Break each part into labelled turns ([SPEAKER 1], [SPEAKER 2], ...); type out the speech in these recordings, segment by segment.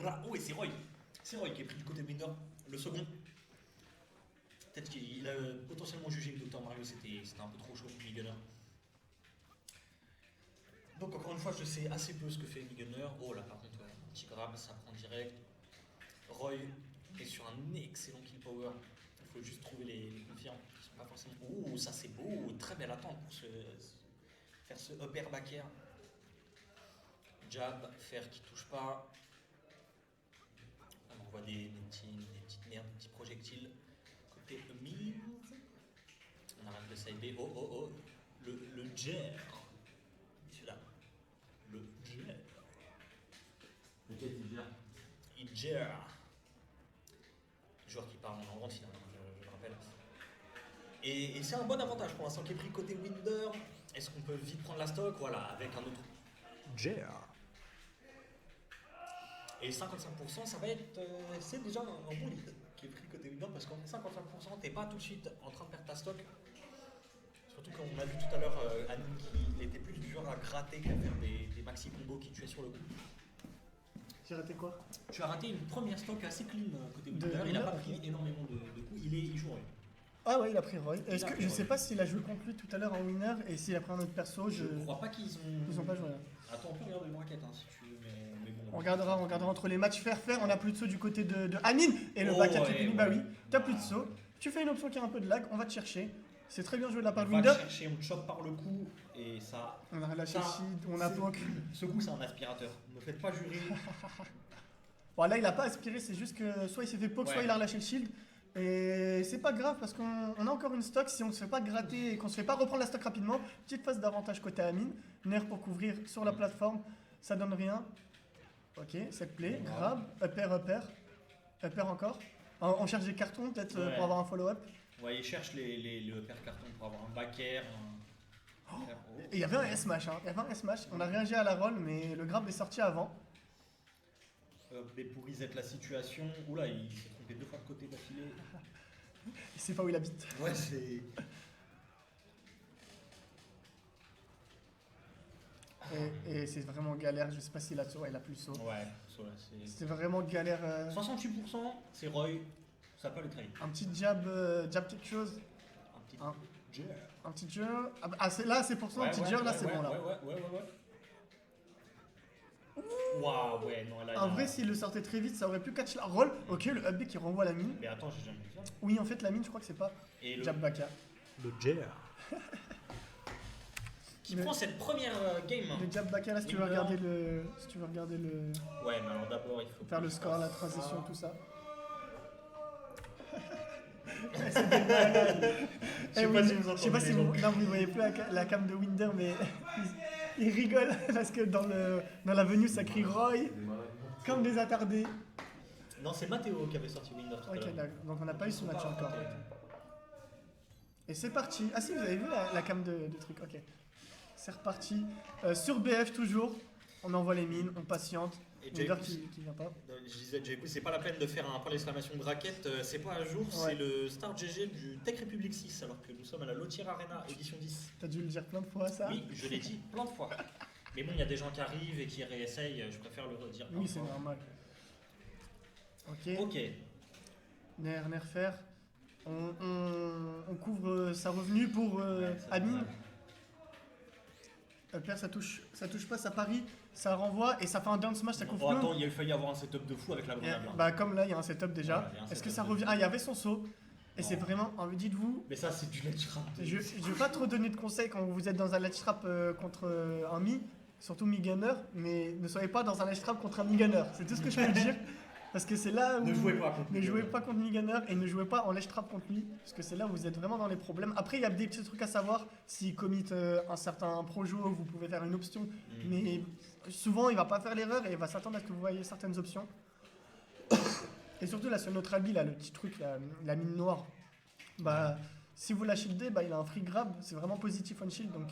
[SPEAKER 1] là. Oh, et c'est Roy. C'est Roy qui est pris du côté de Winder. Le second. Peut-être qu'il a potentiellement jugé que Dr Mario c'était un peu trop chaud pour Gunner. Donc encore une fois, je sais assez peu ce que fait Gunner. Oh là, par contre, ouais, un petit grab, ça prend direct. Roy est sur un excellent kill power. Il faut juste trouver les confirmes qui sont pas forcément. Oh, ça c'est beau, très belle attente pour faire ce upper back air. Jab, fer qui touche pas. On envoie des petites merdes, des petits projectiles. Côté mid. On arrête le side B. Oh. Le jet. Celui-là. Le jet.
[SPEAKER 2] Lequel il gère?
[SPEAKER 1] Il gère. Joueur qui part en grande finale, je le rappelle. Et c'est un bon avantage pour l'instant qui est pris côté Winder. Est-ce qu'on peut vite prendre la stock? Voilà, avec un autre gère. Et 55%, ça va être. C'est déjà un bon lead qui est pris côté Winder parce qu'en 55%, t'es pas tout de suite en train de perdre ta stock. Surtout quand on a vu tout à l'heure Annie qui était plus du genre à gratter qu'à faire des maxi combos qui tuaient sur le coup.
[SPEAKER 3] J'ai raté quoi?
[SPEAKER 1] Tu as raté une première stock assez clean côté Winder. Il n'a pas pris énormément de coups. Il joue Roy.
[SPEAKER 3] Ah ouais, il a pris Roy. Est-ce que je sais pas s'il a joué contre lui tout à l'heure en winner et s'il a pris un autre perso.
[SPEAKER 1] Je crois pas qu'ils ont.
[SPEAKER 3] Ils ont pas joué.
[SPEAKER 1] Attends, on peut regarder le bracket si tu veux, mais bon.
[SPEAKER 3] On regardera entre les matchs faire. On a plus de saut du côté de Amine et le back at Lupini. Bah oui, t'as plus de saut. Tu fais une option qui a un peu de lag, on va te chercher. C'est très bien joué de la part de Winder.
[SPEAKER 1] On va te chercher, on te chope par le cou et ça.
[SPEAKER 3] On a relâché Shield, on a poke.
[SPEAKER 1] Ce coup, c'est un aspirateur. Ne me faites pas jurer.
[SPEAKER 3] Bon, là, il a pas aspiré, c'est juste que soit il s'est fait poke, soit il a relâché le shield. Et c'est pas grave parce qu'on a encore une stock. Si on se fait pas gratter et qu'on se fait pas reprendre la stock rapidement, petite phase d'avantage côté Amine. Nerf pour couvrir sur la plateforme, ça donne rien. Ok, set play, grab, upper encore. On cherche des cartons peut-être pour avoir un follow-up.
[SPEAKER 1] Ouais, il cherche le upper carton pour avoir un back air.
[SPEAKER 3] Et il y avait un S-mash, on a réagi à la roll, mais le grab est sorti avant.
[SPEAKER 1] Mais pour reset la situation, oula, il s'est trompé 2 fois de côté d'affilée.
[SPEAKER 3] Il sait pas où il habite.
[SPEAKER 1] Ouais, c'est.
[SPEAKER 3] Et c'est vraiment galère, je sais pas s'il a saut, il a plus saut.
[SPEAKER 1] Ouais,
[SPEAKER 3] c'est vraiment galère.
[SPEAKER 1] 68%, c'est Roy, ça peut le trahir.
[SPEAKER 3] Un petit jab quelque chose. Un petit jab. Ah, là c'est pour ça, un petit jab, là c'est bon là.
[SPEAKER 1] Ouais. Waouh, ouais, non, là.
[SPEAKER 3] En vrai, s'il le sortait très vite, ça aurait pu catch la roll. Ok, le up B qui renvoie la mine.
[SPEAKER 1] Mais attends, j'ai jamais vu ça.
[SPEAKER 3] Oui, en fait, la mine, je crois que c'est pas.
[SPEAKER 1] Et
[SPEAKER 3] jab baka.
[SPEAKER 1] Le jab. Qui prend cette première game.
[SPEAKER 3] Le jab baka, là, si tu veux regarder le.
[SPEAKER 1] Ouais, mais alors d'abord, il faut.
[SPEAKER 3] Faire le score, la transition, tout ça. Je sais pas si vous ne voyez plus la cam de Winder, mais il rigole parce que dans la venue ça crie Roy comme des attardés.
[SPEAKER 1] Non, c'est Mathéo qui avait sorti Winder tout à l'heure.
[SPEAKER 3] Ok, donc on n'a pas eu ce match encore. Et c'est parti. Ah si, vous avez vu la cam de truc. Ok. C'est reparti. Sur BF toujours, on envoie les mines, on patiente. Winder qui vient pas.
[SPEAKER 1] Je disais, c'est pas la peine de faire un point d'exclamation de raquette, c'est pas à jour, c'est le Star GG du Tech Republic 6, alors que nous sommes à la Lotier Arena édition 10.
[SPEAKER 3] T'as dû le dire plein de fois ça?
[SPEAKER 1] Oui, je l'ai dit plein de fois. Mais bon, il y a des gens qui arrivent et qui réessayent, je préfère le redire.
[SPEAKER 3] Oui, c'est normal.
[SPEAKER 1] Ok.
[SPEAKER 3] Nerf fer. On couvre sa revenu pour Amine. Upper, ça touche pas, ça parie, ça renvoie et ça fait un down smash, ça couvre
[SPEAKER 1] attends, il a failli avoir un setup de fou avec la grenade.
[SPEAKER 3] Bah comme là, il y a un setup déjà. Est-ce que ça revient? Ah, il y avait son saut. Et c'est vraiment, dites-vous...
[SPEAKER 1] Mais ça, c'est du ledge trap.
[SPEAKER 3] Je vais pas trop donner de conseils quand vous êtes dans un ledge trap contre un mi, surtout mi-gunner, mais ne soyez pas dans un ledge trap contre un mi-gunner. C'est tout ce que je peux dire. Parce que c'est là où...
[SPEAKER 1] Ne jouez pas contre
[SPEAKER 3] mi-gunner et ne jouez pas en ledge trap contre lui. Parce que c'est là où vous êtes vraiment dans les problèmes. Après, il y a des petits trucs à savoir. S'il commit un certain projo, vous pouvez faire une option. Mais souvent, il va pas faire l'erreur et il va s'attendre à ce que vous voyez certaines options. Et surtout, là, sur notre habit, là, le petit truc, la mine noire. Bah, si vous la shieldez, bah, il a un free grab. C'est vraiment positif on shield. Donc...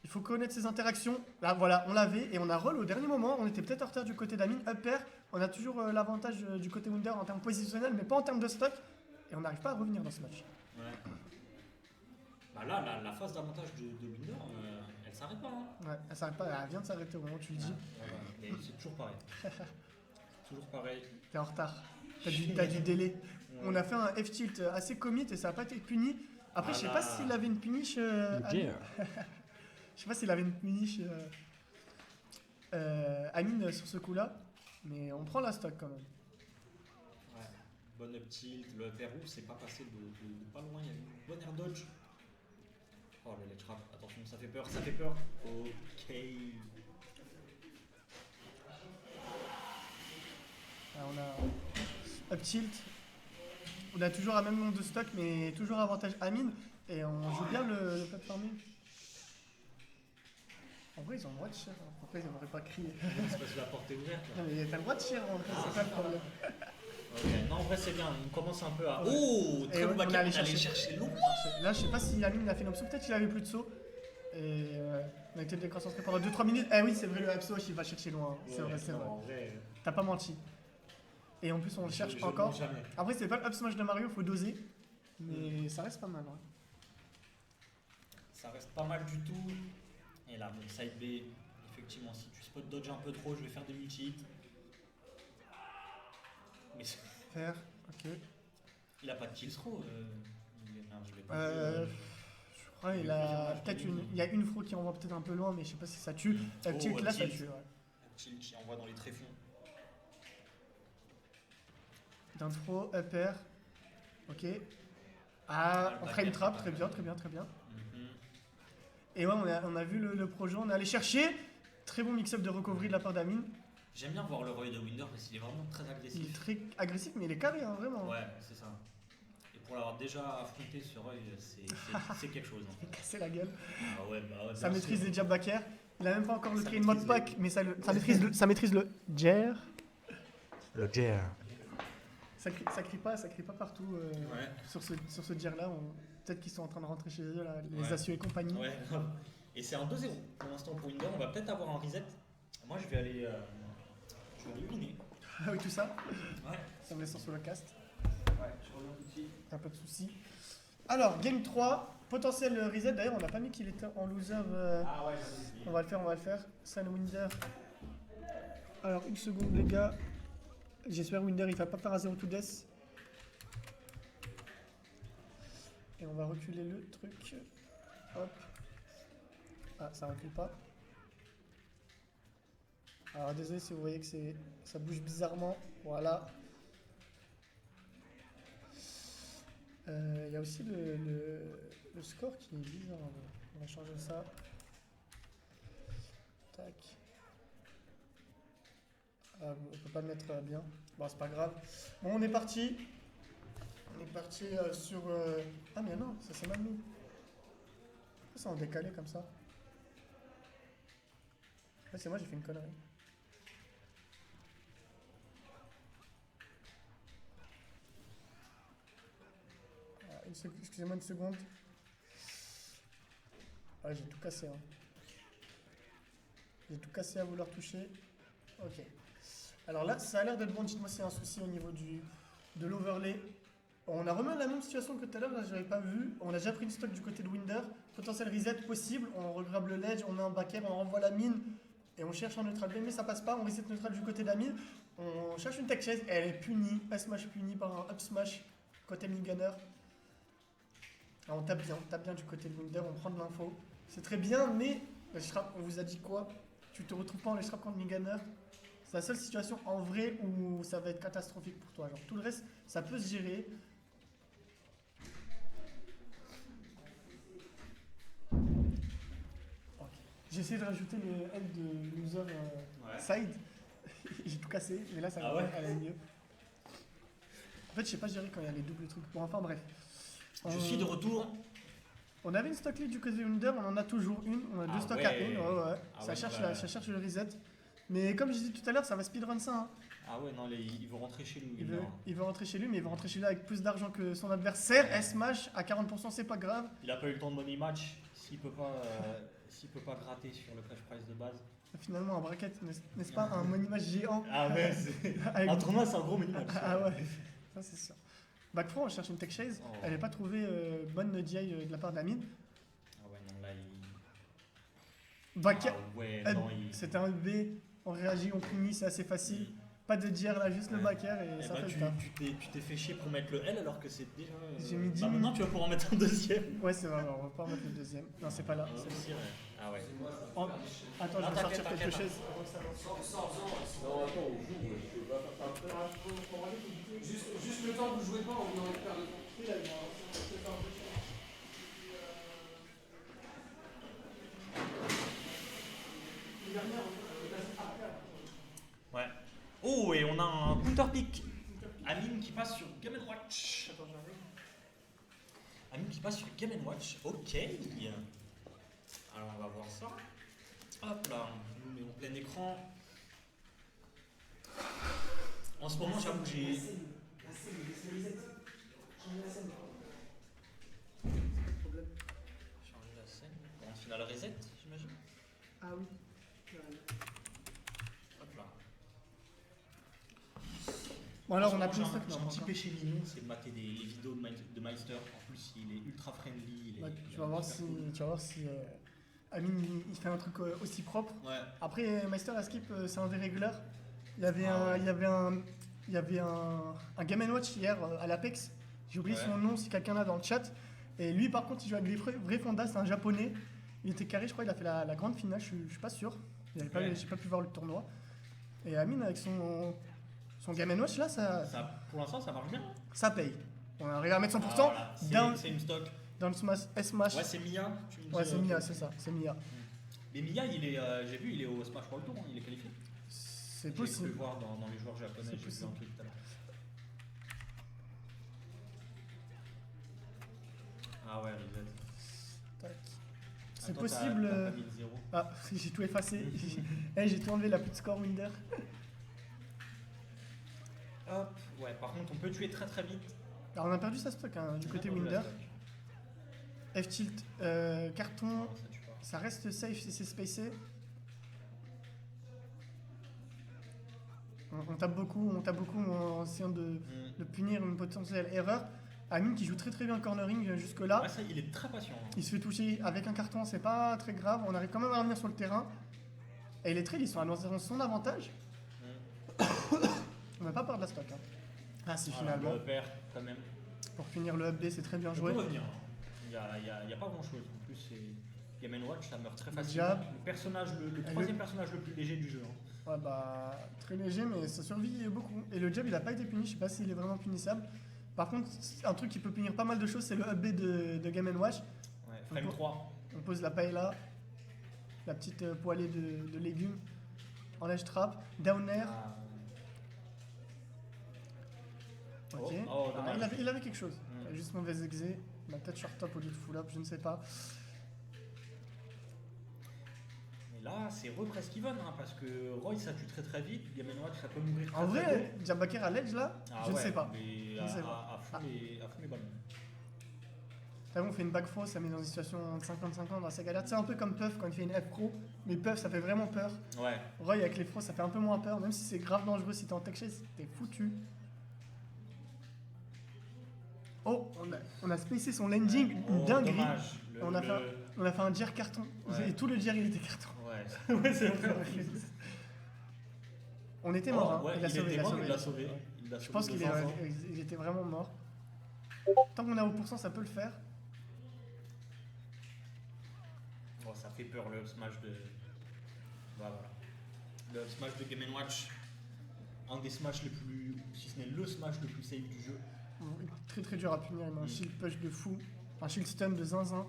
[SPEAKER 3] il faut connaître ses interactions. Là, voilà, on l'avait et on a roll au dernier moment. On était peut-être en retard du côté d'Amine. Upper, on a toujours l'avantage du côté Winder en termes positionnels, mais pas en termes de stock. Et on n'arrive pas à revenir dans ce match.
[SPEAKER 1] Ouais. Bah là, la phase d'avantage de Winder, Elle s'arrête pas, hein.
[SPEAKER 3] Ouais, elle s'arrête pas, elle vient de s'arrêter au moment où tu le dis.
[SPEAKER 1] Mais c'est toujours pareil. Toujours pareil.
[SPEAKER 3] T'es en retard. T'as du délai. On a fait un F-tilt assez commit et ça n'a pas été puni. Après, je sais pas
[SPEAKER 1] Voilà.
[SPEAKER 3] s'il avait une punish.
[SPEAKER 4] Jay.
[SPEAKER 3] Je sais pas s'il avait une punish Amine sur ce coup-là. Mais on prend la stock quand même.
[SPEAKER 1] Ouais. Bonne up tilt, le up air c'est pas passé de pas loin, il y a une bonne air dodge. Oh le ledge trap, attention, ça fait peur, ça fait peur. Ok.
[SPEAKER 3] Alors, on a up tilt. On a toujours un même nombre de stock, mais toujours avantage Amine. Et on joue bien le platforming. En vrai, ils ont le droit de chier. Pourquoi ils n'auraient pas crié?
[SPEAKER 1] C'est parce que la porte est ouverte là.
[SPEAKER 3] Non, mais t'as le droit de chier en vrai, c'est pas le problème.
[SPEAKER 1] Ok, non en vrai c'est bien, on commence un peu à. Oh,
[SPEAKER 3] Et
[SPEAKER 1] très bon
[SPEAKER 3] on
[SPEAKER 1] back,
[SPEAKER 3] est
[SPEAKER 1] on
[SPEAKER 3] allé
[SPEAKER 1] est allé
[SPEAKER 3] chercher.
[SPEAKER 1] chercher loin.
[SPEAKER 3] Là, je sais pas si Amine a fait une option, peut-être qu'il avait plus de saut. Et on a été déconcentré pendant 2-3 minutes. Eh oui, c'est vrai, le Apso, il va chercher loin. C'est vrai, c'est
[SPEAKER 1] Non,
[SPEAKER 3] vrai.
[SPEAKER 1] en vrai.
[SPEAKER 3] T'as pas menti. Et en plus, on le cherche
[SPEAKER 1] je
[SPEAKER 3] encore.
[SPEAKER 1] mens jamais.
[SPEAKER 3] Après, c'est pas le up smash de Mario, faut doser. Mais ça reste pas mal. Ouais.
[SPEAKER 1] Ça reste pas mal du tout. Et là, bon, side B, effectivement, si tu spot dodge un peu trop, je vais faire des multi-hits. Mais
[SPEAKER 3] Faire, ok.
[SPEAKER 1] il a pas de kill throw. Merde, je l'ai pas
[SPEAKER 3] Je crois qu'il a peut-être une. Il y a une fro qui envoie peut-être un peu loin, mais je sais pas si ça tue. La
[SPEAKER 1] Oh,
[SPEAKER 3] petite là, ça
[SPEAKER 1] tilt.
[SPEAKER 3] tue. Ouais.
[SPEAKER 1] Un tilt qui envoie dans les tréfonds.
[SPEAKER 3] D'un throw, up air. Ok. Ah,
[SPEAKER 1] le
[SPEAKER 3] on ferait une
[SPEAKER 1] back air,
[SPEAKER 3] trappe,
[SPEAKER 1] pas
[SPEAKER 3] très
[SPEAKER 1] mal.
[SPEAKER 3] bien, très bien, très bien.
[SPEAKER 1] Mhm.
[SPEAKER 3] Et ouais, on a vu le projet, on est allé chercher. Très bon mix-up de recovery de la part d'Amine.
[SPEAKER 1] J'aime bien voir le Roy de Winder parce qu'il est vraiment très
[SPEAKER 3] Il est
[SPEAKER 1] agressif.
[SPEAKER 3] très agressif, mais il est carré, hein, vraiment.
[SPEAKER 1] Ouais, c'est ça. Et pour l'avoir déjà affronté ce Roy, c'est quelque chose.
[SPEAKER 3] Il a cassé la gueule.
[SPEAKER 1] Ah ouais, bah ouais.
[SPEAKER 3] Ça
[SPEAKER 1] bien
[SPEAKER 3] maîtrise
[SPEAKER 1] sûr.
[SPEAKER 3] les jab back air. Il a même pas encore le
[SPEAKER 1] Ça
[SPEAKER 3] train mode
[SPEAKER 1] maîtrise
[SPEAKER 3] pack, mais ça maîtrise le jar.
[SPEAKER 4] Le Jay.
[SPEAKER 3] Ça crie pas partout
[SPEAKER 1] Ouais.
[SPEAKER 3] sur ce jar là. Peut-être qu'ils sont en train de rentrer chez eux, là, les
[SPEAKER 1] Ouais.
[SPEAKER 3] Asio et compagnie.
[SPEAKER 1] Ouais, grave. Et c'est un 2-0 pour l'instant pour Winder. On va peut-être avoir un reset. Moi, je vais aller winner.
[SPEAKER 3] Ah oui, tout ça.
[SPEAKER 1] Ouais.
[SPEAKER 3] Ça me laisse sur le cast.
[SPEAKER 1] Ouais, je reviens tout de suite.
[SPEAKER 3] Pas de soucis. Alors, game 3, potentiel reset. D'ailleurs, on n'a pas mis qu'il était en loser.
[SPEAKER 1] Ah ouais, j'avais oublié.
[SPEAKER 3] On va le faire. Sun Winder. Alors, une seconde, les gars. J'espère Winder il va pas faire un 0 to death. Et on va reculer le truc. Hop. Ah, ça recule pas. Alors, désolé si vous voyez que ça bouge bizarrement. Voilà. Il y a aussi le score qui est bizarre. On va changer ça. Tac. On peut pas le mettre bien. Bon, c'est pas grave. Bon, on est parti. On est parti sur. Ah, mais non, ça s'est mal mis. Pourquoi c'est en décalé comme ça? Ouais, c'est moi, j'ai fait une connerie. Ah, excusez-moi une seconde. Ah, j'ai tout cassé. Hein. J'ai tout cassé à vouloir toucher. Ok. Alors là, ça a l'air d'être bon. Dites-moi s'il y a un souci au niveau de l'overlay. On a remis la même situation que tout à l'heure, là j'avais pas vu. On a déjà pris une stock du côté de Winder. Potentiel reset possible. On regrabe le ledge, on met un back air, on renvoie la mine. Et on cherche un neutral B, mais ça passe pas. On reset neutral du côté de la mine. On cherche une tech chase. Elle est punie. Elle smash punie par un up smash côté mid gunner. Alors on tape bien du côté de Winder. On prend de l'info. C'est très bien, mais le shrap, on vous a dit quoi? Tu te retrouves pas en shrap contre mid gunner. C'est la seule situation en vrai où ça va être catastrophique pour toi. Genre, tout le reste, ça peut se gérer. Ok. J'ai essayé de rajouter le L de loser
[SPEAKER 1] Ouais.
[SPEAKER 3] side. J'ai tout cassé, mais là, ça
[SPEAKER 1] Ah ouais
[SPEAKER 3] elle est mieux. En fait, je sais pas gérer quand il y a les doubles trucs. Bon, enfin, bref.
[SPEAKER 1] Je suis de retour.
[SPEAKER 3] On avait une stock lead du côté de Winder, on en a toujours une. On a deux
[SPEAKER 1] Ah
[SPEAKER 3] stocks
[SPEAKER 1] ouais.
[SPEAKER 3] à une. Ouais.
[SPEAKER 1] Ah
[SPEAKER 3] Ça,
[SPEAKER 1] ouais,
[SPEAKER 3] cherche
[SPEAKER 1] non, là-
[SPEAKER 3] ça cherche le reset. Mais comme je disais tout à l'heure, ça va speedrun ça. Hein.
[SPEAKER 1] Ah ouais, non, il veut rentrer chez lui.
[SPEAKER 3] Il veut rentrer chez lui, mais il veut rentrer chez lui avec plus d'argent que son adversaire. S-Smash à 40%, c'est pas grave.
[SPEAKER 1] Il a pas eu le temps de money match. S'il peut pas gratter sur le cash prize de base.
[SPEAKER 3] Finalement, un bracket, n'est-ce pas un money match géant?
[SPEAKER 1] Ah ouais, c'est.
[SPEAKER 3] Avec-
[SPEAKER 1] Un tournoi, c'est un gros money match.
[SPEAKER 3] Ah ouais, ça c'est sûr. Back Pro, on cherche une tech chase.
[SPEAKER 1] Oh.
[SPEAKER 3] Elle n'est pas trouvée bonne DI de la part d'Amine.
[SPEAKER 1] Ah ouais, non, là,
[SPEAKER 3] Backer,
[SPEAKER 1] Ah ouais,
[SPEAKER 3] Ed,
[SPEAKER 1] non, il...
[SPEAKER 3] c'était un B, on réagit, on punit, c'est assez facile. Pas de dire là, juste le
[SPEAKER 1] Ouais.
[SPEAKER 3] backer et
[SPEAKER 1] Eh
[SPEAKER 3] ça
[SPEAKER 1] ben,
[SPEAKER 3] fait le taf.
[SPEAKER 1] tu t'es fait chier pour mettre le L alors que c'est déjà.
[SPEAKER 3] J'ai mis 10
[SPEAKER 1] Bah maintenant tu vas pouvoir en mettre un deuxième.
[SPEAKER 3] Ouais, c'est vrai, on va pas remettre le deuxième. Non, c'est pas là. c'est
[SPEAKER 1] Aussi, ouais. Ah ouais.
[SPEAKER 3] Oh, attends, je
[SPEAKER 1] Non,
[SPEAKER 3] vais sortir
[SPEAKER 1] t'inquiète,
[SPEAKER 3] quelques
[SPEAKER 1] t'inquiète.
[SPEAKER 3] chaises.
[SPEAKER 2] Non, attends, on joue, je peux pas faire ça.
[SPEAKER 5] Juste le temps que vous jouez pas, on aurait pu faire le temps.
[SPEAKER 1] Ouais. Oh, et on a un counter pick. Amine qui passe sur Game Watch. Attends, j'arrive. Amine qui passe sur Game Watch. Ok. Alors on va voir ça. Hop là, on nous met en plein écran. En ce moment, j'avoue que j'ai. Changer la scène. En finale reset, j'imagine.
[SPEAKER 3] Ah oui.
[SPEAKER 1] Hop là.
[SPEAKER 3] Bon, alors on a
[SPEAKER 1] En ce
[SPEAKER 3] plus de
[SPEAKER 1] moment,
[SPEAKER 3] stock,
[SPEAKER 1] j'ai
[SPEAKER 3] non,
[SPEAKER 1] un
[SPEAKER 3] pas
[SPEAKER 1] petit
[SPEAKER 3] encore.
[SPEAKER 1] péché mignon, c'est de mater les vidéos de Meister. En plus, il est ultra friendly.
[SPEAKER 3] Ouais, tu vas voir si Amine il fait un truc aussi propre.
[SPEAKER 1] Ouais.
[SPEAKER 3] Après, Meister à skip, c'est un des régulars. Il y avait
[SPEAKER 1] Ah
[SPEAKER 3] un,
[SPEAKER 1] ouais.
[SPEAKER 3] il y avait un Game Watch hier à l'Apex. J'ai oublié
[SPEAKER 1] Ouais.
[SPEAKER 3] son nom, si quelqu'un l'a dans le chat. Et lui, par contre, il joue avec les vrais Fonda, c'est un japonais. Il était carré, je crois, il a fait la grande finale, je suis pas sûr. J'ai pas pu voir le tournoi. Et Amine, avec son Game Watch là,
[SPEAKER 1] Pour l'instant, ça marche bien.
[SPEAKER 3] ça paye. On arrive à mettre 100%.
[SPEAKER 1] Ah, voilà.
[SPEAKER 3] Down.
[SPEAKER 1] C'est une stock.
[SPEAKER 3] Dans le Smash.
[SPEAKER 1] Ouais, c'est Mia. Tu me dis,
[SPEAKER 3] Ouais, c'est Mia, c'est ça, c'est Mia.
[SPEAKER 1] Mais Mia, j'ai vu, il est au Smash World Tour, hein, il est qualifié.
[SPEAKER 3] C'est
[SPEAKER 1] J'ai pu
[SPEAKER 3] possible.
[SPEAKER 1] le voir dans les joueurs japonais,
[SPEAKER 3] C'est
[SPEAKER 1] j'ai vu
[SPEAKER 3] possible.
[SPEAKER 1] un truc tout à l'heure. Ah ouais, Reset.
[SPEAKER 3] Tac. C'est
[SPEAKER 1] Attends,
[SPEAKER 3] possible.
[SPEAKER 1] t'as pas mis le zéro.
[SPEAKER 3] Ah, j'ai tout effacé. J'ai tout enlevé, la petite score Winder.
[SPEAKER 1] Hop, ouais, par contre, on peut tuer très très vite.
[SPEAKER 3] Alors on a perdu sa stock hein, du
[SPEAKER 1] On a
[SPEAKER 3] côté
[SPEAKER 1] perdu la
[SPEAKER 3] Winder.
[SPEAKER 1] stock.
[SPEAKER 3] F-tilt, carton,
[SPEAKER 1] Non, ça tue pas.
[SPEAKER 3] ça reste safe si c'est spacé. On tape beaucoup en essayant de punir une potentielle erreur. Amine qui joue très très bien cornering jusque-là.
[SPEAKER 1] Ouais, ça, il est très patient. hein.
[SPEAKER 3] Il se fait toucher avec un carton, c'est pas très grave. On arrive quand même à revenir sur le terrain. Et les trades, ils sont à son avantage. On n'a pas peur de la stock. Hein. Ah, si
[SPEAKER 1] Voilà,
[SPEAKER 3] finalement.
[SPEAKER 1] le perd quand même.
[SPEAKER 3] Pour finir le up B, c'est très bien
[SPEAKER 1] On
[SPEAKER 3] joué.
[SPEAKER 1] peut revenir. Il n'y a pas grand chose. En plus, c'est Game Watch, ça meurt très
[SPEAKER 3] Le
[SPEAKER 1] facilement.
[SPEAKER 3] jab.
[SPEAKER 1] Le personnage, le
[SPEAKER 3] le-
[SPEAKER 1] troisième personnage le plus léger du jeu. hein.
[SPEAKER 3] Ouais, bah, très léger, mais ça survit beaucoup. Et le jab, il a pas été puni, je sais pas s'il est vraiment punissable. Par contre, un truc qui peut punir pas mal de choses, c'est le up B de Game Watch.
[SPEAKER 1] Ouais, frame
[SPEAKER 3] peut-
[SPEAKER 1] 3.
[SPEAKER 3] On pose la paella, la petite poêlée de légumes en edge trap, down air.
[SPEAKER 1] Ah,
[SPEAKER 3] Ok.
[SPEAKER 1] Oh,
[SPEAKER 3] Ah,
[SPEAKER 1] dommage.
[SPEAKER 3] il avait quelque chose.
[SPEAKER 1] Mm.
[SPEAKER 3] Juste mauvais exé. Bah, peut-être short top au lieu de full up, je ne sais pas.
[SPEAKER 1] Mais là, c'est presque even, hein, parce que Roy, ça tue très très vite. Game Watch, ça peut mourir très
[SPEAKER 3] En
[SPEAKER 1] très
[SPEAKER 3] vrai, Diabaker à l'edge là,
[SPEAKER 1] Ah
[SPEAKER 3] je ne
[SPEAKER 1] ouais,
[SPEAKER 3] sais pas.
[SPEAKER 1] Mais
[SPEAKER 3] Je
[SPEAKER 1] à,
[SPEAKER 3] sais pas.
[SPEAKER 1] à fond les balles.
[SPEAKER 3] T'as vu, on fait une back throw, ça met dans une situation de 50-50 assez galère. C'est un peu comme Puff quand il fait une F pro, mais Puff ça fait vraiment peur.
[SPEAKER 1] Ouais.
[SPEAKER 3] Roy avec les throws ça fait un peu moins peur, même si c'est grave dangereux si t'es en tech chase, t'es foutu. Oh, on a spacé son landing, une
[SPEAKER 1] Oh,
[SPEAKER 3] dinguerie.
[SPEAKER 1] dommage.
[SPEAKER 3] On a fait un jar carton.
[SPEAKER 1] Ouais.
[SPEAKER 3] Et tout le jar il était carton.
[SPEAKER 1] Ouais, ouais c'est vrai.
[SPEAKER 3] On était mort, hein.
[SPEAKER 1] Ouais,
[SPEAKER 3] il a sauvé,
[SPEAKER 1] était
[SPEAKER 3] il a
[SPEAKER 1] mort,
[SPEAKER 3] sauvé.
[SPEAKER 1] il l'a sauvé.
[SPEAKER 3] Ouais.
[SPEAKER 1] Il l'a
[SPEAKER 3] Je
[SPEAKER 1] sauvé
[SPEAKER 3] pense
[SPEAKER 1] de
[SPEAKER 3] qu'il
[SPEAKER 1] 500.
[SPEAKER 3] il était vraiment mort. Tant qu'on a au pourcent, ça peut le faire.
[SPEAKER 1] Oh, ça fait peur le up smash de. Voilà. Le up smash de Game Watch. Un des smash les plus. Si ce n'est le smash le plus safe du jeu.
[SPEAKER 3] Très très dur à punir, il a un shield push de fou. Un shield stun de zinzin.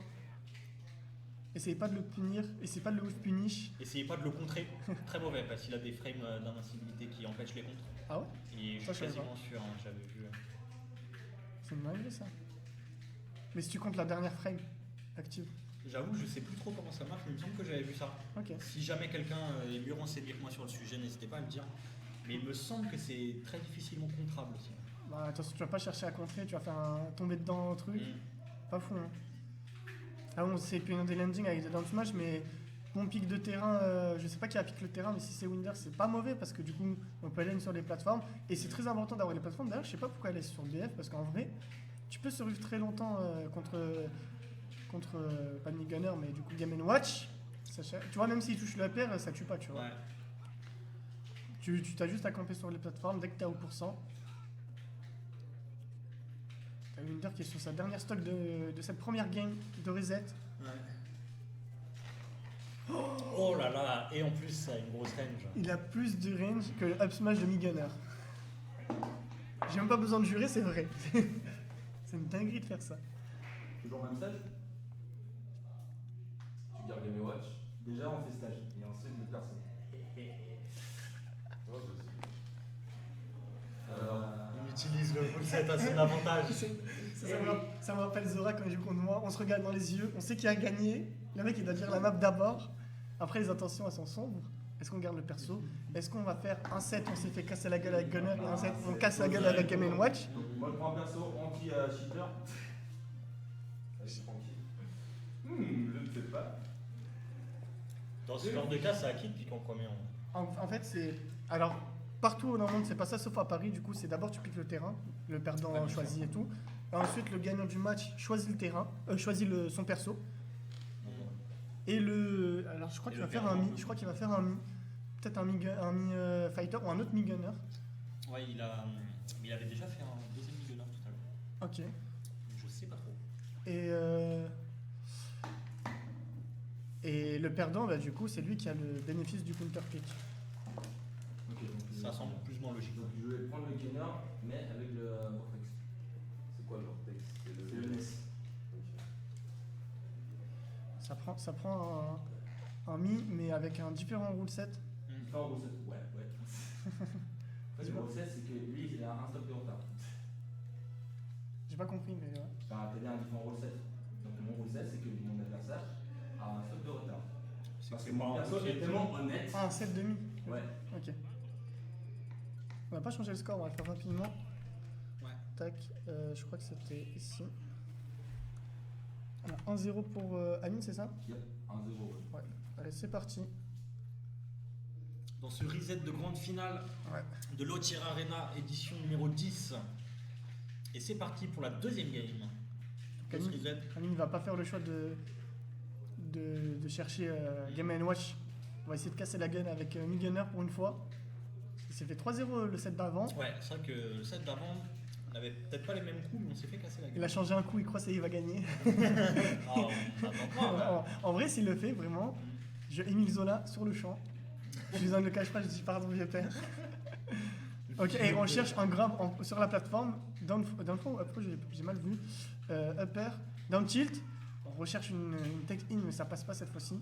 [SPEAKER 3] Essayez pas de le punir, essayez pas de le off punish.
[SPEAKER 1] Essayez pas de le contrer. Très mauvais parce qu'il a des frames d'invincibilité qui empêchent les contres.
[SPEAKER 3] Ah ouais?
[SPEAKER 1] Et je
[SPEAKER 3] Ça,
[SPEAKER 1] suis
[SPEAKER 3] je savais
[SPEAKER 1] quasiment sûr, hein, j'avais vu.
[SPEAKER 3] C'est une dinguerie ça. Mais si tu comptes la dernière frame active.
[SPEAKER 1] J'avoue, je sais plus trop comment ça marche, mais il me semble que j'avais vu ça.
[SPEAKER 3] Ok.
[SPEAKER 1] Si jamais quelqu'un est mieux renseigné que moi sur le sujet, n'hésitez pas à me dire. Mais il me semble que c'est très difficilement contrable aussi.
[SPEAKER 3] Bah attention, tu vas pas chercher à contrer, tu vas faire tomber dedans un truc.
[SPEAKER 1] Mm.
[SPEAKER 3] Pas fou hein. Ah bon, c'est punir des landings avec des down smash, mais bon pic de terrain, je sais pas qui a piqué le terrain, mais si c'est Winder, c'est pas mauvais parce que du coup, on peut aller sur les plateformes. Et c'est très important d'avoir les plateformes. D'ailleurs, je sais pas pourquoi elle est sur BF, parce qu'en vrai, tu peux survivre très longtemps contre pas Nick Gunner, mais du coup Game Watch. Tu vois, même s'il touche le pair, ça tue pas, tu vois.
[SPEAKER 1] Ouais.
[SPEAKER 3] Tu t'as juste à camper sur les plateformes dès que t'es à haut pourcent. T'as Winder qui est sur sa dernière stock de cette première game de reset.
[SPEAKER 1] Ouais. Oh là là, et en plus ça a une grosse range.
[SPEAKER 3] Il a plus de range que le up smash de Migunner. J'ai même pas besoin de jurer, c'est vrai. C'est une dinguerie de faire ça.
[SPEAKER 2] Toujours même stage. Tu gardes Game Watch. Déjà, on fait stage. Et ensuite, le perso.
[SPEAKER 1] Il utilise le full set à son avantage.
[SPEAKER 3] Ça me rappelle Zora quand il joue contre moi. On se regarde dans les yeux, on sait qui a gagné. Le mec il doit dire la map d'abord. Après les intentions elles sont sombres. Est-ce qu'on garde le perso? Est-ce qu'on va faire un set on s'est fait casser la gueule avec Gunner et un set on casse la gueule avec Game & Watch?
[SPEAKER 2] Donc, moi, je prends un perso anti-cheater. C'est tranquille. Je ne sais pas.
[SPEAKER 1] Dans ce genre de cas, ça a qui pique en premier?
[SPEAKER 3] En fait c'est... Alors partout dans le monde c'est pas ça sauf à Paris. Du coup c'est d'abord tu piques le terrain. Le perdant
[SPEAKER 1] Ouais,
[SPEAKER 3] choisit et tout. Et ensuite le gagnant du match choisit le terrain. Choisit son perso. Et le... Alors je crois
[SPEAKER 1] Et
[SPEAKER 3] qu'il
[SPEAKER 1] le
[SPEAKER 3] va faire
[SPEAKER 1] perdant.
[SPEAKER 3] un mi. Je crois qu'il va faire un mi. Peut-être un mi fighter ou un autre mi gunner.
[SPEAKER 1] Ouais, il avait déjà fait un deuxième Miguelin tout à l'heure.
[SPEAKER 3] Ok.
[SPEAKER 1] Je sais pas trop.
[SPEAKER 3] Et le perdant, bah, du coup, c'est lui qui a le bénéfice du counter pick.
[SPEAKER 2] Ok, donc,
[SPEAKER 1] Ça semble plus ou moins logique.
[SPEAKER 2] Donc, je vais prendre le gainer, mais avec le vortex. C'est quoi le vortex? C'est le NES.
[SPEAKER 3] Ça prend un mi, mais avec un différent rule set.
[SPEAKER 2] Enfin, en gros, ouais. En fait, le gros set, c'est que lui, il a un stop de retard.
[SPEAKER 3] J'ai pas compris, mais ouais.
[SPEAKER 2] Enfin, t'as bien un différent rule set. Donc, mon rule set, c'est que mon adversaire a un stop de retard. Parce que mon perso est tellement honnête.
[SPEAKER 3] Ah, un set demi.
[SPEAKER 2] Ouais.
[SPEAKER 3] Ok. On va pas changer le score, on va le faire rapidement.
[SPEAKER 1] Ouais.
[SPEAKER 3] Tac, je crois que c'était ici. Alors, 1-0 pour Amine, c'est ça?
[SPEAKER 2] Yep, 1-0.
[SPEAKER 3] Ouais. Allez, c'est parti.
[SPEAKER 1] Dans ce reset de grande finale
[SPEAKER 3] Ouais.
[SPEAKER 1] de l'Otir Arena, édition numéro 10. Et c'est parti pour la deuxième game. De ce
[SPEAKER 3] Amine,
[SPEAKER 1] reset.
[SPEAKER 3] Amine va pas faire le choix de chercher Game & Watch. On va essayer de casser la gueule avec Migunner pour une fois. Il s'est fait 3-0 le set d'avant.
[SPEAKER 1] Ouais, c'est vrai que le set d'avant, on avait peut-être pas les mêmes coups, mais on s'est fait casser la
[SPEAKER 3] Il
[SPEAKER 1] gueule.
[SPEAKER 3] a changé un coup, il croit qu'il va gagner.
[SPEAKER 1] Ah, on attend pas, ouais.
[SPEAKER 3] En vrai, s'il le fait, vraiment, je Émile Zola sur le champ. Je lui donne le cache pas, je dis pardon, vieux père. Ok, et on cherche un grab sur la plateforme. Down fond, après j'ai mal vu. Upper, down tilt. On recherche une tech in, mais ça passe pas cette fois-ci.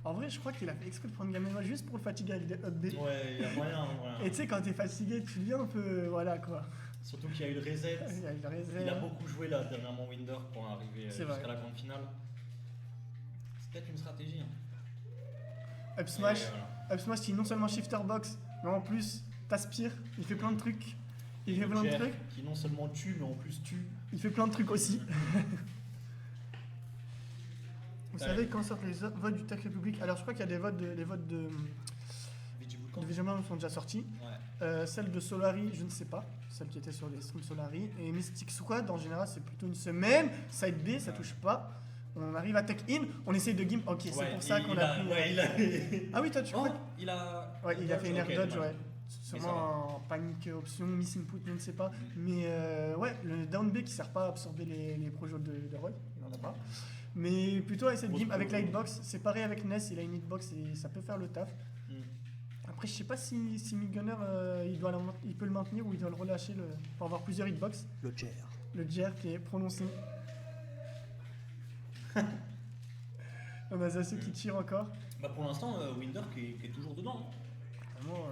[SPEAKER 3] En vrai, je crois qu'il a fait exprès de prendre Game & Watch juste pour le fatiguer avec des up B.
[SPEAKER 1] Ouais, il y a moyen. Voilà.
[SPEAKER 3] Et tu sais, quand t'es fatigué, tu viens un peu. Voilà quoi.
[SPEAKER 1] Surtout qu'il y a eu le reset.
[SPEAKER 3] Il y a le réserve.
[SPEAKER 1] Il a beaucoup joué là dernièrement Winder pour arriver
[SPEAKER 3] C'est
[SPEAKER 1] jusqu'à
[SPEAKER 3] vrai.
[SPEAKER 1] la grande finale. C'est peut-être une stratégie. Hein.
[SPEAKER 3] Up smash.
[SPEAKER 1] Et voilà.
[SPEAKER 3] Up smash qui non seulement shifter box, mais en plus t'aspires. Il fait plein de trucs. Il fait
[SPEAKER 1] Le
[SPEAKER 3] plein de
[SPEAKER 1] Jer
[SPEAKER 3] trucs.
[SPEAKER 1] qui non seulement tue, mais en plus tue.
[SPEAKER 3] Il fait plein de trucs aussi. Vous
[SPEAKER 1] Ouais.
[SPEAKER 3] savez quand sortent les votes du Tech Republic? Alors je crois qu'il y a des votes de
[SPEAKER 1] Vigibulcan.
[SPEAKER 3] Vigimon sont déjà sortis.
[SPEAKER 1] Ouais.
[SPEAKER 3] Celle de Solari, je ne sais pas. Celle qui était sur les streams Solari. Et Mystic Squad, en général, c'est plutôt une semaine. Side B, ça touche pas. On arrive à Tech In, on essaye de gimp. Ok, c'est
[SPEAKER 1] Ouais,
[SPEAKER 3] pour ça
[SPEAKER 1] il
[SPEAKER 3] qu'on a pris.
[SPEAKER 1] Ouais, il a.
[SPEAKER 3] Ah oui, toi tu
[SPEAKER 1] Oh,
[SPEAKER 3] crois?
[SPEAKER 1] il a.
[SPEAKER 3] Ouais, il a fait une air
[SPEAKER 1] Ok,
[SPEAKER 3] dodge,
[SPEAKER 1] dommage.
[SPEAKER 3] ouais.
[SPEAKER 1] ça
[SPEAKER 3] Sûrement en panique option, miss input, je ne sais pas. Mais ouais, le down B qui sert pas à absorber les projets de Roy, il en a pas. Mais plutôt à essayer de gimp avec la hitbox. C'est pareil avec Ness, il a une hitbox et ça peut faire le taf.
[SPEAKER 1] Mm.
[SPEAKER 3] Après, je sais pas si Midgunner il peut le maintenir ou il doit le relâcher pour avoir plusieurs hitbox.
[SPEAKER 4] Le Jer.
[SPEAKER 3] Le Jer qui est prononcé. On a Zasu qui tire encore.
[SPEAKER 1] Bah pour l'instant, Winder qui est toujours dedans.
[SPEAKER 3] Vraiment,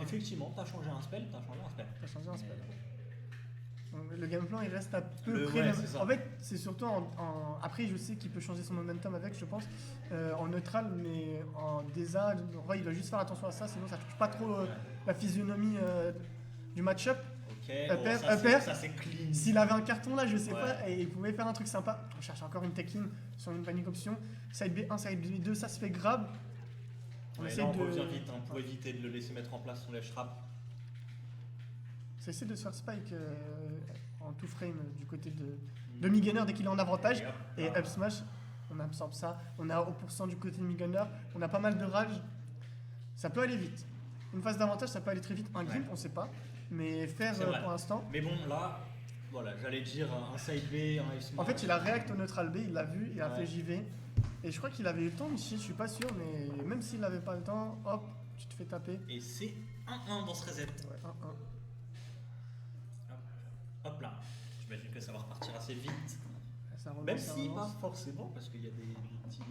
[SPEAKER 1] Effectivement, t'as changé un spell, t'as changé un spell.
[SPEAKER 3] t'as changé un spell. Donc, le game plan il reste à peu
[SPEAKER 1] Le-
[SPEAKER 3] près.
[SPEAKER 1] ouais,
[SPEAKER 3] même.
[SPEAKER 1] c'est ça.
[SPEAKER 3] En fait, c'est surtout après, je sais qu'il peut changer son momentum avec, je pense, en neutral, mais en désa, Roy il doit juste faire attention à ça, sinon ça touche pas trop la physionomie du match-up.
[SPEAKER 1] Ok,
[SPEAKER 3] Upper,
[SPEAKER 1] ça,
[SPEAKER 3] upper.
[SPEAKER 1] ça c'est clean.
[SPEAKER 3] S'il avait un carton là, je sais
[SPEAKER 1] Ouais.
[SPEAKER 3] pas, et il pouvait faire un truc sympa. On cherche encore une tech-in sur une panic option. Side B1, side B2, ça se fait grab. On
[SPEAKER 1] Ouais,
[SPEAKER 3] essaie
[SPEAKER 1] là, on
[SPEAKER 3] de.
[SPEAKER 1] revient vite hein, pour éviter de le laisser mettre en place son ledge trap.
[SPEAKER 3] Ça essaie de se faire spike en two frame du côté de Demi-gunner dès qu'il est en avantage.
[SPEAKER 1] hop,
[SPEAKER 3] Et
[SPEAKER 1] ah.
[SPEAKER 3] up smash, on absorbe ça. On a haut pourcent du côté de mi-gunner. On a pas mal de rage. Ça peut aller vite. Une phase d'avantage, ça peut aller très vite. Un grimp,
[SPEAKER 1] Ouais.
[SPEAKER 3] on sait pas. Mais faire
[SPEAKER 1] C'est vrai.
[SPEAKER 3] pour l'instant.
[SPEAKER 1] Mais bon, là, voilà, j'allais dire un side B, un S.
[SPEAKER 3] En fait, il a react au neutral B, il l'a vu, il a
[SPEAKER 1] Ouais.
[SPEAKER 3] fait JV. Et je crois qu'il avait eu le temps, Michi, je suis pas sûr, mais même s'il n'avait pas le temps, hop, tu te fais taper.
[SPEAKER 1] Et c'est 1-1 dans ce reset.
[SPEAKER 3] Ouais, 1-1.
[SPEAKER 1] Hop là. J'imagine que ça va repartir assez vite.
[SPEAKER 3] Ça relance,
[SPEAKER 1] Même
[SPEAKER 3] ça
[SPEAKER 1] si
[SPEAKER 3] relance.
[SPEAKER 1] pas forcément, parce qu'il y a des petits.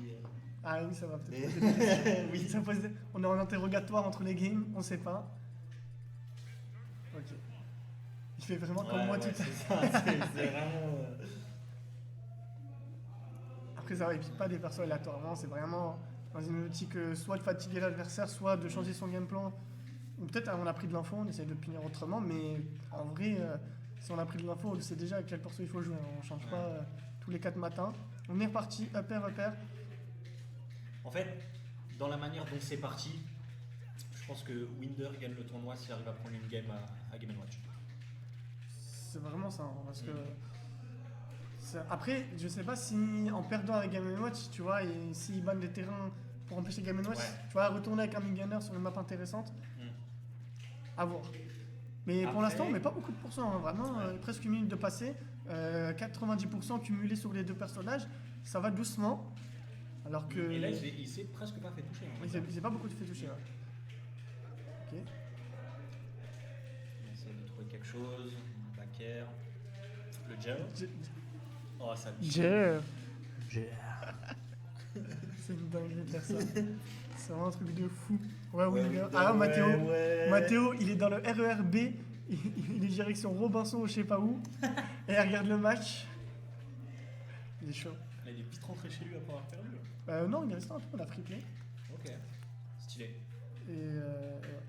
[SPEAKER 3] Ah oui, ça va peut-être.
[SPEAKER 1] Mais-
[SPEAKER 3] poser des questions.
[SPEAKER 1] Oui.
[SPEAKER 3] Ça pose des- On est en interrogatoire entre les games, on sait pas. Ok. Il fait vraiment comme moi tout à l'heure.
[SPEAKER 1] C'est ça, c'est vraiment.
[SPEAKER 3] Après ça va, il pique pas des persos aléatoirement, c'est vraiment dans une optique soit de fatiguer l'adversaire, soit de changer son game plan. Ou peut-être on a pris de l'info, on essaye de punir autrement, mais en vrai, si on a pris de l'info, on sait déjà à quel perso il faut jouer. On change
[SPEAKER 1] Ouais.
[SPEAKER 3] pas tous les 4 matins. On est reparti, upper.
[SPEAKER 1] En fait, dans la manière dont c'est parti, je pense que Winder gagne le tournoi s'il arrive à prendre une game à Game & Watch.
[SPEAKER 3] C'est vraiment ça, hein, parce que... Après, je sais pas si en perdant avec Game & Watch, tu vois, et s'il banne des terrains pour empêcher Game & Watch,
[SPEAKER 1] Ouais.
[SPEAKER 3] tu vois, retourner avec un mid-gunner sur une map intéressante, à voir. Mais pour
[SPEAKER 1] Après-
[SPEAKER 3] l'instant, on met pas beaucoup de pourcents, hein, vraiment,
[SPEAKER 1] Ouais.
[SPEAKER 3] presque une minute de passé, 90% cumulé sur les deux personnages, ça va doucement, alors que...
[SPEAKER 1] Et là, il s'est presque pas fait toucher. hein.
[SPEAKER 3] il s'est pas beaucoup fait toucher, ouais. Ok.
[SPEAKER 1] On essaie de trouver quelque chose. Un back air. Le gel.
[SPEAKER 3] J'ai-
[SPEAKER 1] Oh, ça
[SPEAKER 4] Jer.
[SPEAKER 3] C'est une dinguerie de faire ça. C'est vraiment un truc de fou. Ouais, Winger. Ah, Mathéo.
[SPEAKER 1] Ouais.
[SPEAKER 3] Mathéo, il est dans le RERB, il est direction Robinson ou je sais pas où, et il regarde le match. Il est chaud.
[SPEAKER 1] Il est vite rentré chez lui après avoir perdu.
[SPEAKER 3] Non, il est resté un peu, on a free play.
[SPEAKER 1] Ok. Stylé.
[SPEAKER 3] Et ouais.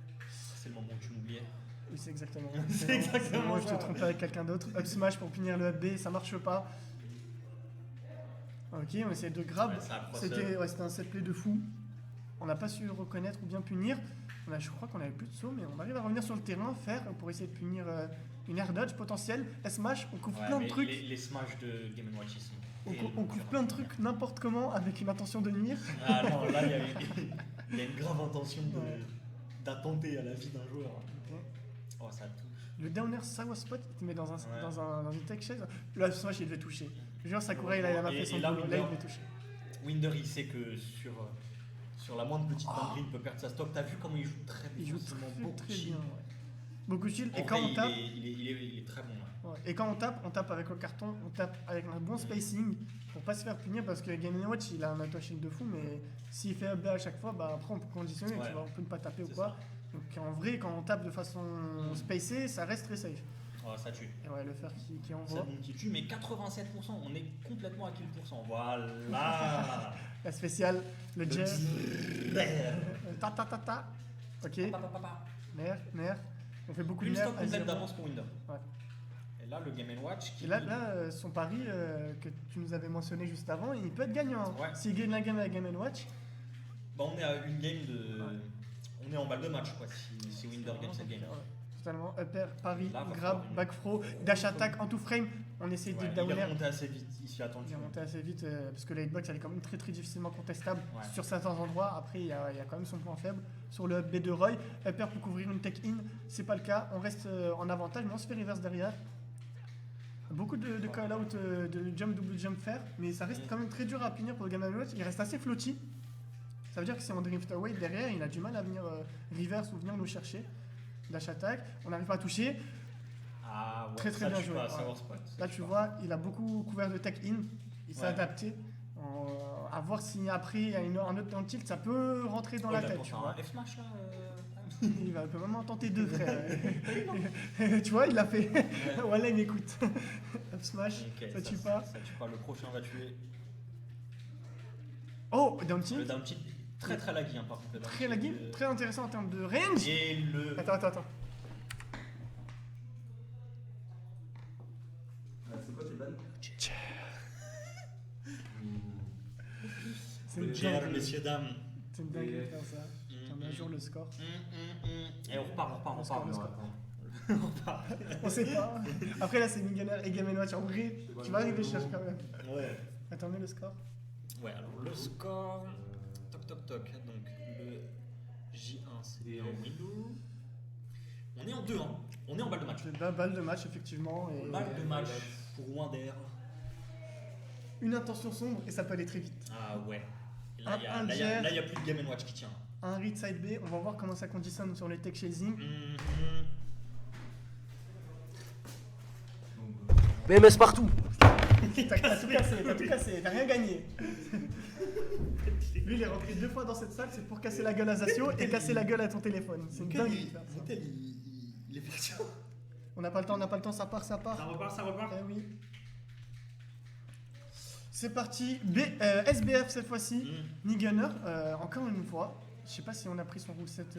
[SPEAKER 1] C'est le moment où tu m'oubliais.
[SPEAKER 3] Oui, c'est exactement.
[SPEAKER 1] C'est exactement
[SPEAKER 3] Moi, je te
[SPEAKER 1] ça.
[SPEAKER 3] trompe avec quelqu'un d'autre. Up smash pour punir le up B, ça marche pas. Ok, on essaie de grab.
[SPEAKER 1] Ouais, c'est un crosser.
[SPEAKER 3] C'était un set play de fou. On n'a pas su reconnaître ou bien punir. Je crois qu'on avait plus de saut, mais on arrive à revenir sur le terrain, faire pour essayer de punir une air dodge potentielle. S-smash, on couvre
[SPEAKER 1] Ouais,
[SPEAKER 3] plein de
[SPEAKER 1] mais
[SPEAKER 3] trucs.
[SPEAKER 1] Les smash de Game & Watch ici.
[SPEAKER 3] On couvre plein de trucs n'importe comment avec une intention de nuire.
[SPEAKER 1] Ah non, là, il y a une grave intention
[SPEAKER 3] Ouais.
[SPEAKER 1] d'attenter à la vie d'un joueur. Oh, ça touche.
[SPEAKER 3] Le downer Sawa Spot, il te met dans,
[SPEAKER 1] Ouais.
[SPEAKER 3] dans une tech chaise. Le smash, il devait toucher. Genre, Sakurai, il a
[SPEAKER 1] Et
[SPEAKER 3] fait son
[SPEAKER 1] là,
[SPEAKER 3] boulot, là, il
[SPEAKER 1] Winder-
[SPEAKER 3] devait toucher.
[SPEAKER 1] Winder, il sait que sur la moindre petite dinguerie, il peut perdre sa stock. T'as vu comment il joue très
[SPEAKER 3] Il joue
[SPEAKER 1] défensivement,
[SPEAKER 3] très,
[SPEAKER 1] beaucoup
[SPEAKER 3] très
[SPEAKER 1] de
[SPEAKER 3] bien.
[SPEAKER 1] shield.
[SPEAKER 3] Ouais. Beaucoup de shield.
[SPEAKER 1] En
[SPEAKER 3] Et quand
[SPEAKER 1] vrai,
[SPEAKER 3] on tape,
[SPEAKER 1] il est très bon là.
[SPEAKER 3] ouais. Et quand on tape avec le carton, on tape avec un bon spacing pour pas se faire punir parce que Game & Watch, il a un auto shield de fou, mais s'il fait up B à chaque fois, bah après on peut conditionner,
[SPEAKER 1] Ouais.
[SPEAKER 3] tu vois, on peut ne pas taper ou
[SPEAKER 1] C'est
[SPEAKER 3] quoi.
[SPEAKER 1] ça.
[SPEAKER 3] Donc en vrai, quand on tape de façon spacée, ça reste très safe.
[SPEAKER 1] Oh, ça tue.
[SPEAKER 3] Et ouais, le fer qui
[SPEAKER 1] C'est
[SPEAKER 3] envoie.
[SPEAKER 1] bon qui tue, mais 87%, on est complètement à kill %. Voilà.
[SPEAKER 3] La spéciale, le
[SPEAKER 1] Le
[SPEAKER 3] jet.
[SPEAKER 1] jet.
[SPEAKER 3] Ta. Ok, nerf. On fait beaucoup de
[SPEAKER 1] Une
[SPEAKER 3] nerfs.
[SPEAKER 1] stock
[SPEAKER 3] à
[SPEAKER 1] complète
[SPEAKER 3] zéro.
[SPEAKER 1] d'avance pour Winder.
[SPEAKER 3] Ouais.
[SPEAKER 1] Et là, le Game & Watch qui.
[SPEAKER 3] Et là, son pari que tu nous avais mentionné juste avant, il peut être gagnant.
[SPEAKER 1] Ouais.
[SPEAKER 3] S'il gagne la game avec Game & Watch,
[SPEAKER 1] Bah, on est à une game de. On est en balle de match quoi si Winder gagne cette game.
[SPEAKER 3] ouais, totalement. Upper, pari,
[SPEAKER 1] Là, va
[SPEAKER 3] grab,
[SPEAKER 1] falloir-
[SPEAKER 3] back throw, dash attack en tout frame. On essaie
[SPEAKER 1] Ouais,
[SPEAKER 3] de
[SPEAKER 1] il est
[SPEAKER 3] downer.
[SPEAKER 1] remonté assez vite, il s'y attend.
[SPEAKER 3] Il est remonté assez vite parce que la hitbox elle est quand même très difficilement contestable
[SPEAKER 1] Ouais.
[SPEAKER 3] sur certains endroits. Après, il y a quand même son point faible. Sur le up B de Roy, Upper pour couvrir une tech in, c'est pas le cas. On reste en avantage, mais on se fait reverse derrière. Beaucoup de call-out de jump, double jump faire, mais ça reste quand même très dur à punir pour le Game & Watch. Il reste assez floaty. Ça veut dire que si on drift away derrière, il a du mal à venir reverse ou venir nous chercher. Dash attack, on n'arrive pas à toucher.
[SPEAKER 1] Ah ouais,
[SPEAKER 3] Très, très
[SPEAKER 1] ça,
[SPEAKER 3] bien
[SPEAKER 1] tu
[SPEAKER 3] joué,
[SPEAKER 1] peux
[SPEAKER 3] ouais.
[SPEAKER 1] savoir spot. Ça,
[SPEAKER 3] Là,
[SPEAKER 1] tu
[SPEAKER 3] tu
[SPEAKER 1] peux.
[SPEAKER 3] vois, il a beaucoup couvert de tech in. Il s'est
[SPEAKER 1] Ouais.
[SPEAKER 3] adapté. À voir si après, il y a un autre dans le tilt, ça peut rentrer dans
[SPEAKER 1] Ouais,
[SPEAKER 3] la
[SPEAKER 1] il a
[SPEAKER 3] tête.
[SPEAKER 1] tenté
[SPEAKER 3] Tu
[SPEAKER 1] un
[SPEAKER 3] vois.
[SPEAKER 1] F-smash là.
[SPEAKER 3] Il peut vraiment tenter deux, frère. Tu vois, il l'a fait. Voilà, il écoute. Up smash,
[SPEAKER 1] Ok,
[SPEAKER 3] ça tue pas.
[SPEAKER 1] Ça tue pas, le prochain va tuer.
[SPEAKER 3] Oh, down
[SPEAKER 1] Le
[SPEAKER 3] tilt.
[SPEAKER 1] down tilt, très très laggy hein, par contre. le down
[SPEAKER 3] Très
[SPEAKER 1] tilt,
[SPEAKER 3] laggy, très intéressant en termes de range.
[SPEAKER 1] Et le.
[SPEAKER 3] Attends.
[SPEAKER 2] C'est quoi tes balles
[SPEAKER 3] C'est
[SPEAKER 1] Le
[SPEAKER 3] une
[SPEAKER 1] GR,
[SPEAKER 3] dinguerie.
[SPEAKER 1] messieurs, dames.
[SPEAKER 3] C'est une dinguerie de faire ça. On met à jour le score.
[SPEAKER 1] Et on repart.
[SPEAKER 3] Le score. On sait pas. Après là c'est Migener et Game Watch. En vrai, tu vas réfléchir quand même.
[SPEAKER 1] Ouais.
[SPEAKER 3] Attendez le score.
[SPEAKER 1] Ouais, alors le score. Toc toc toc. Donc le J1 c'est un window. On est en 2-1. On est en balle de match.
[SPEAKER 3] C'est la balle de match effectivement. Et
[SPEAKER 1] Balle de match pour Winder.
[SPEAKER 3] une intention sombre et ça peut aller très vite.
[SPEAKER 1] Ah ouais. Et
[SPEAKER 3] Un
[SPEAKER 1] là, il y a plus de Game Watch qui tient.
[SPEAKER 3] Un read side B, on va voir comment ça conditionne sur les tech chasing.
[SPEAKER 4] BMS partout.
[SPEAKER 3] T'as tout cassé, t'as rien gagné. Lui il est rentré 2 fois dans cette salle, c'est pour casser la gueule à Zasio et casser la gueule à ton téléphone. C'est une dingue.
[SPEAKER 1] Il est fait ça.
[SPEAKER 3] On n'a pas le temps, ça part.
[SPEAKER 1] Ça repart.
[SPEAKER 3] Eh oui. C'est parti, SBF cette fois-ci, Nigunner, encore une fois. Je sais pas si on a pris son rule set.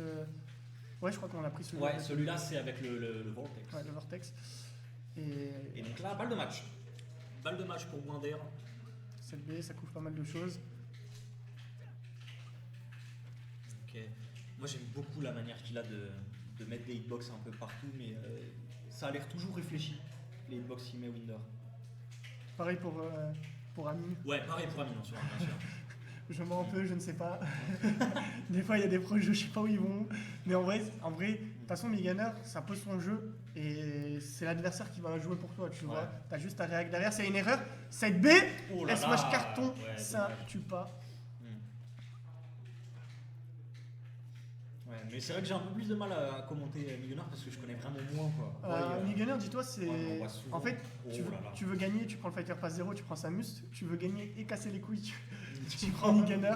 [SPEAKER 3] Ouais, je crois qu'on a pris celui-là.
[SPEAKER 1] Ouais, celui-là c'est avec le Vortex.
[SPEAKER 3] Ouais, le Vortex.
[SPEAKER 1] Et donc là, balle de match. Balle de match pour Winder.
[SPEAKER 3] Cette B, ça couvre pas mal de choses.
[SPEAKER 1] Ok. Moi j'aime beaucoup la manière qu'il a de mettre des hitbox un peu partout, mais ça a l'air toujours réfléchi, les hitbox qu'il met Winder.
[SPEAKER 3] Pareil pour Amine.
[SPEAKER 1] Ouais, pareil pour Amine, bien sûr.
[SPEAKER 3] Je mens un peu, je ne sais pas. Des fois, il y a des projets, je sais pas où ils vont. Mais en vrai, de toute façon, Migener, ça pose son jeu et c'est l'adversaire qui va jouer pour toi, tu vois. T'as juste à réagir derrière, c'est une erreur. Side B,
[SPEAKER 1] Oh là
[SPEAKER 3] smash
[SPEAKER 1] là.
[SPEAKER 3] carton,
[SPEAKER 1] Ouais,
[SPEAKER 3] ça
[SPEAKER 1] dommage.
[SPEAKER 3] tue pas.
[SPEAKER 1] Ouais, mais c'est vrai que j'ai un peu plus de mal à commenter Migener parce que je connais vraiment moins quoi.
[SPEAKER 3] Migener, dis-toi, c'est.
[SPEAKER 1] Ouais, on voit souvent.
[SPEAKER 3] En fait,
[SPEAKER 1] Oh
[SPEAKER 3] tu veux,
[SPEAKER 1] là là.
[SPEAKER 3] tu veux gagner, tu prends le fighter pass 0, tu prends Samus. Tu veux gagner et casser les couilles, tu prends Migener.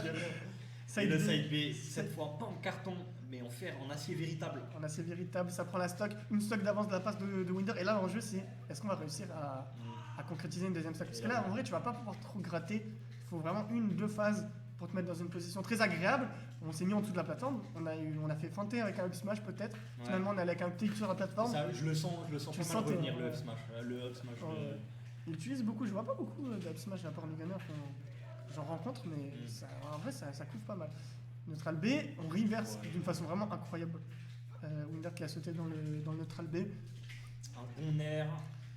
[SPEAKER 1] Et le side B, cette fois pas en carton, mais en fer, en acier véritable.
[SPEAKER 3] On a assez véritable, ça prend la stock, une stock d'avance de la passe de Winder. Et là, l'enjeu, c'est est-ce qu'on va réussir à concrétiser une deuxième stock? Parce que là, en vrai, tu vas pas pouvoir trop gratter. Il faut vraiment 1-2 phases pour te mettre dans une position très agréable. On s'est mis en dessous de la plateforme, on a fait feinter avec un up smash peut-être.
[SPEAKER 1] Ouais.
[SPEAKER 3] Finalement, on est allé avec un TX sur la plateforme.
[SPEAKER 1] Ça, je le sens
[SPEAKER 3] Tu
[SPEAKER 1] pas
[SPEAKER 3] le
[SPEAKER 1] mal
[SPEAKER 3] sentais,
[SPEAKER 1] revenir
[SPEAKER 3] hein.
[SPEAKER 1] le up smash. Le up smash.
[SPEAKER 3] Ouais. Il utilise beaucoup, je vois pas beaucoup d'up smash de la part de Gunner. J'en rencontre, mais en vrai, ça couvre pas mal. Neutral B, on reverse d'une façon vraiment incroyable. Winder qui a sauté dans le neutral B.
[SPEAKER 1] Un bon air,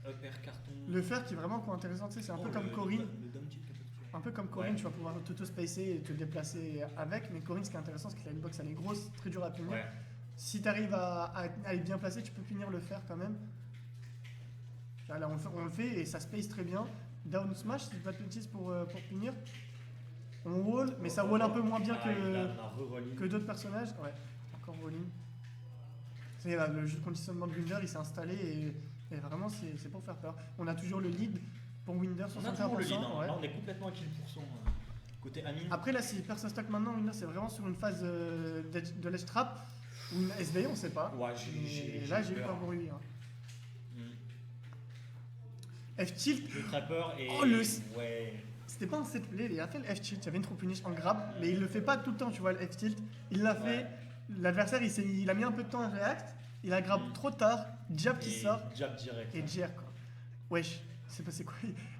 [SPEAKER 1] upper carton.
[SPEAKER 3] Le fer qui est vraiment intéressant, tu sais, c'est un peu comme Corinne.
[SPEAKER 1] Le down tilt capture.
[SPEAKER 3] Un peu comme Corinne, tu vas pouvoir t'auto-spacer et te déplacer avec, mais Corinne, ce qui est intéressant, c'est que la hitbox elle est grosse, très dure à punir.
[SPEAKER 1] Ouais.
[SPEAKER 3] Si tu arrives à être bien placé, tu peux punir le fer quand même. Là, on le fait et ça space très bien. Down smash, c'est pas de bêtises pour punir. On wall, mais ça wall un peu moins bien que d'autres personnages. Ouais, encore walling. C'est là, le jeu de conditionnement de Winder, il s'est installé et vraiment, c'est pour faire peur. On a toujours le lead pour Winder, 61%.
[SPEAKER 1] On a toujours le lead, hein.
[SPEAKER 3] Ouais.
[SPEAKER 1] Là on est complètement à 1000% côté Amine.
[SPEAKER 3] Après là, si personne stock maintenant, Winder c'est vraiment sur une phase de ledge trap ou une SVE, on sait pas.
[SPEAKER 1] Ouais,
[SPEAKER 3] Là j'ai eu peur pour lui. Hein. F-tilt,
[SPEAKER 1] J'ai très peur et.
[SPEAKER 3] Oh,
[SPEAKER 1] Ouais.
[SPEAKER 3] c'était pas un set play, il a fait le F-tilt, il y avait une trop punish en grab, mais il le fait pas tout le temps, tu vois, le F-tilt. Il l'a fait, l'adversaire il a mis un peu de temps à react, il a grab trop tard, jab qui sort
[SPEAKER 1] Jab direct.
[SPEAKER 3] et JR quoi. Wesh, c'est passé quoi?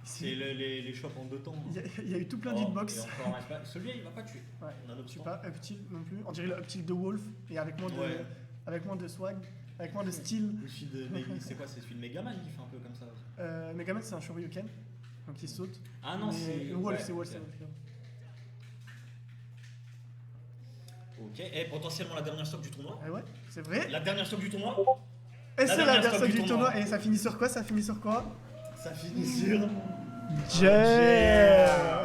[SPEAKER 1] C'est les chops en deux temps.
[SPEAKER 3] Il y a eu tout plein
[SPEAKER 1] Oh,
[SPEAKER 3] d'hitbox.
[SPEAKER 1] et encore un pas- Celui-là il va pas tuer.
[SPEAKER 3] Ouais.
[SPEAKER 1] On a un
[SPEAKER 3] Je sais
[SPEAKER 1] option.
[SPEAKER 3] pas, up tilt non plus. On dirait le up tilt de Wolf et avec moins de,
[SPEAKER 1] Ouais.
[SPEAKER 3] avec moins de swag, avec moins de style.
[SPEAKER 1] Le celui de c'est quoi? C'est celui de Megaman qui fait un peu comme ça aussi.
[SPEAKER 3] Megaman c'est un Shoryuken, donc il saute.
[SPEAKER 1] Ah non,
[SPEAKER 3] Mais
[SPEAKER 1] c'est.
[SPEAKER 3] Wolf,
[SPEAKER 1] ouais,
[SPEAKER 3] c'est Wolf,
[SPEAKER 1] ok.
[SPEAKER 3] c'est Wolf.
[SPEAKER 1] Ok, et potentiellement la dernière stock du tournoi.
[SPEAKER 3] Ah ouais, c'est vrai.
[SPEAKER 1] La dernière stock du tournoi,
[SPEAKER 3] Et c'est la
[SPEAKER 1] dernière
[SPEAKER 3] dernière
[SPEAKER 1] stop
[SPEAKER 3] du
[SPEAKER 1] du
[SPEAKER 3] tournoi.
[SPEAKER 1] tournoi.
[SPEAKER 3] Et ça finit sur quoi?
[SPEAKER 1] ça finit sur.
[SPEAKER 3] Jer.